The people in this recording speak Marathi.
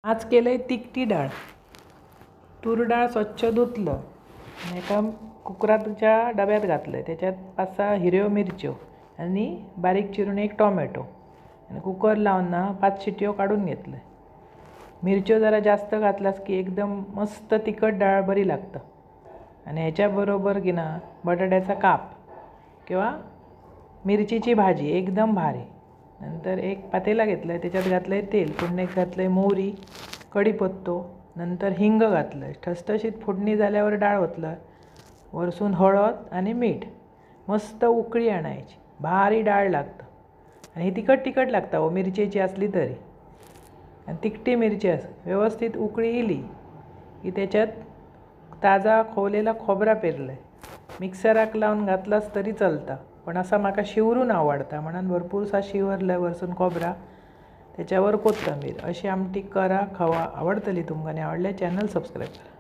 आज केलं आहे तिखटी डाळ. तूर डाळ स्वच्छ धुतलं आणि एका कुकराच्या डब्यात घातलं आहे. त्याच्यात 5-6 हिरव्या मिरच्यो आणि बारीक चिरून एक टोमॅटो आणि कुकर लावून 5 शिट्यो काढून घेतलं आहे. मिरच्यो जरा जास्त घातलास की एकदम मस्त तिखट डाळ बरी लागतं. आणि ह्याच्याबरोबर की ना बटाट्याचा काप किंवा मिरचीची भाजी एकदम भारी. नंतर एक पातेला घेतलं आहे, त्याच्यात घातलं आहे तेल, फोडणीत घातलं आहे मोहरी, कढीपत्तो, नंतर हिंग घातलं आहे. ठसठशीत फोडणी झाल्यावर डाळ ओतलं, वरसून हळद आणि मीठ. मस्त उकळी आणायची, भारी डाळ लागतं. आणि ही तिखट तिखट लागतं हो, मिरचीची असली तरी. आणि तिखटी मिरची व्यवस्थित उकळी इली की त्याच्यात ताजा खोवलेला खोबरा पेरलं आहे. मिक्सराक लावून घातलास तरी चालतं, पण असा माका शिवरून आवडता म्हणून भरपूरसा शिवरलं वरसून खोबरा, त्याच्यावर कोथिंबीर. अशी आमटी करा, खावा, आवडतली तुमकां. आवडल्या चॅनल सबस्क्राईब करा.